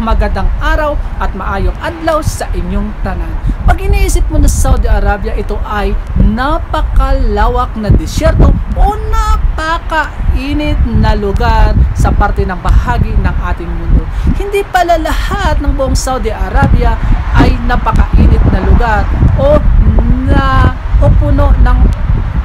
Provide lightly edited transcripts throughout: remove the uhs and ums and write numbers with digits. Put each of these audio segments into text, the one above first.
magandang araw at maayong adlaw sa inyong tanan. Pag iniisip mo na Saudi Arabia, ito ay napakalawak na disyerto o napakainit na lugar sa parte ng bahagi ng ating mundo. Hindi pala lahat ng buong Saudi Arabia ay napakainit na lugar o puno ng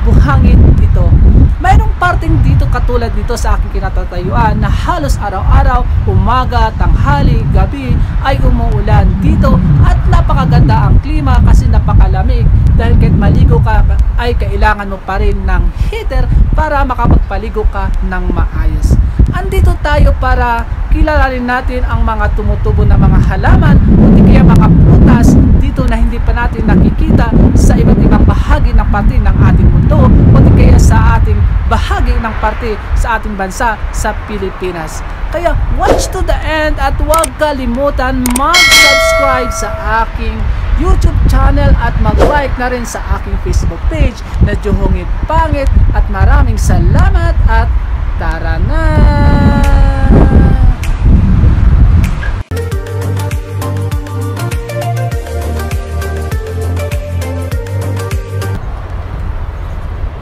buhangin ito. Mayroong parting dito katulad dito sa aking kinatatayuan na halos araw-araw, umaga, tanghali, gabi ay umuulan dito at napakaganda ang klima kasi napakalamig dahil kahit maligo ka ay kailangan mo pa rin ng heater para makapagpaligo ka ng maayos. Andito tayo para kilalanin natin ang mga tumutubo na mga halaman o di kaya mga prutas dito na hindi pa natin nakikita sa iba't ibang bahagi ng parte ng ating mundo o di kaya sa ating bahagi ng parte sa ating bansa sa Pilipinas. Kaya watch to the end at huwag kalimutan mag-subscribe sa aking YouTube channel at mag-like na rin sa aking Facebook page na Johongit Pangit at maraming salamat at tara na!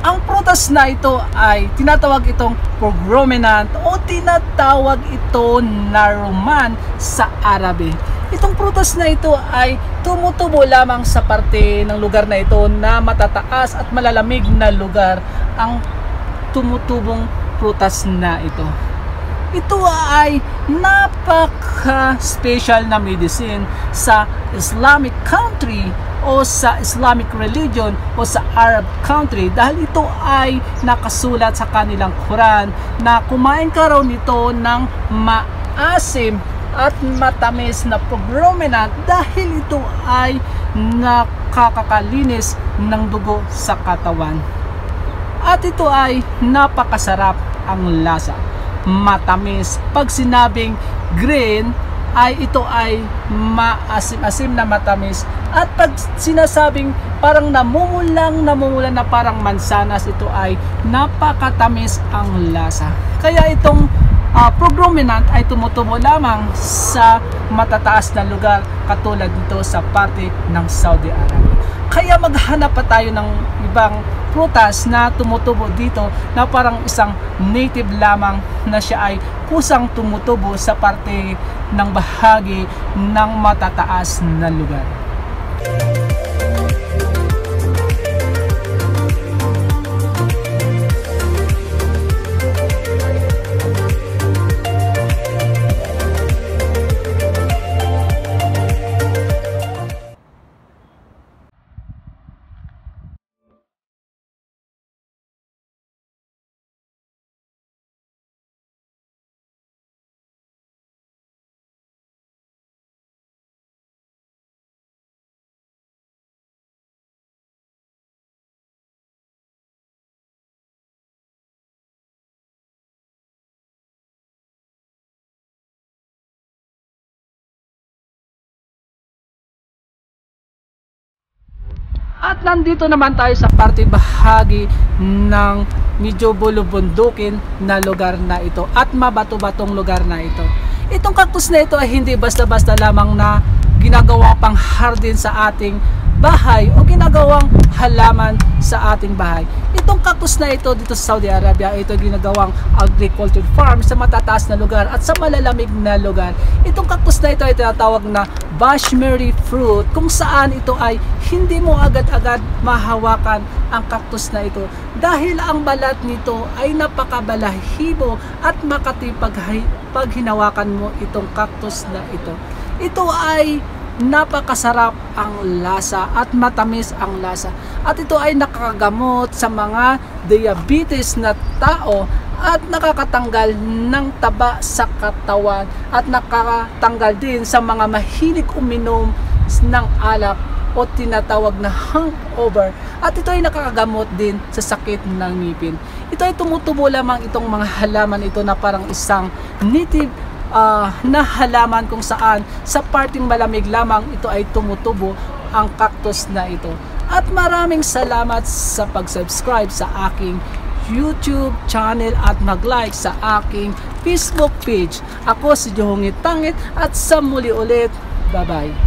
Ang prutas na ito ay tinatawag itong pomegranate o tinatawag ito na rumman sa Arabe. Itong prutas na ito ay tumutubo lamang sa parte ng lugar na ito na matataas at malalamig na lugar ang tumutubong prutas na ito. Ito ay napaka-special na medicine sa Islamic country o sa Islamic religion o sa Arab country dahil ito ay nakasulat sa kanilang Quran na kumain ka raw nito ng maasim at matamis na pomegranate dahil ito ay nakakalinis ng dugo sa katawan. At ito ay napakasarap ang lasa. Matamis. Pag sinabing green, ay ito ay maasim-asim na matamis. At pag sinasabing parang namumulang na parang mansanas, ito ay napakatamis ang lasa. Kaya itong pomegranate ay tumutubo lamang sa matataas na lugar katulad dito sa parte ng Saudi Arabia. Kaya maghanap pa tayo ng ibang prutas na tumutubo dito na parang isang native lamang na siya ay kusang tumutubo sa parte ng bahagi ng matataas na lugar. At nandito naman tayo sa parte bahagi ng medyo bulubundukin na lugar na ito at mabato-batong lugar na ito. Itong cactus na ito ay hindi basta-basta lamang na ginagawa pang hardin sa ating bahay o ginagawang halaman sa ating bahay. Itong cactus na ito dito sa Saudi Arabia, ito ginagawang agriculture farm sa matataas na lugar at sa malalamig na lugar. Itong cactus na ito ay tinatawag na bashmeri fruit, kung saan ito ay hindi mo agad-agad mahawakan ang cactus na ito dahil ang balat nito ay napakabalahibo at makatipag pag hinawakan mo itong cactus na ito. Ito ay napakasarap ang lasa at matamis ang lasa at ito ay nakakagamot sa mga diabetes na tao at nakakatanggal ng taba sa katawan at nakakatanggal din sa mga mahilig uminom ng alak o tinatawag na hangover at ito ay nakakagamot din sa sakit ng ngipin. Ito ay tumutubo lamang itong mga halaman ito na parang isang native na halaman kung saan sa parting malamig lamang ito ay tumutubo ang cactus na ito. At maraming salamat sa pag-subscribe sa aking YouTube channel at mag-like sa aking Facebook page. Ako si Johongit Pangit at sa muli ulit. Bye-bye.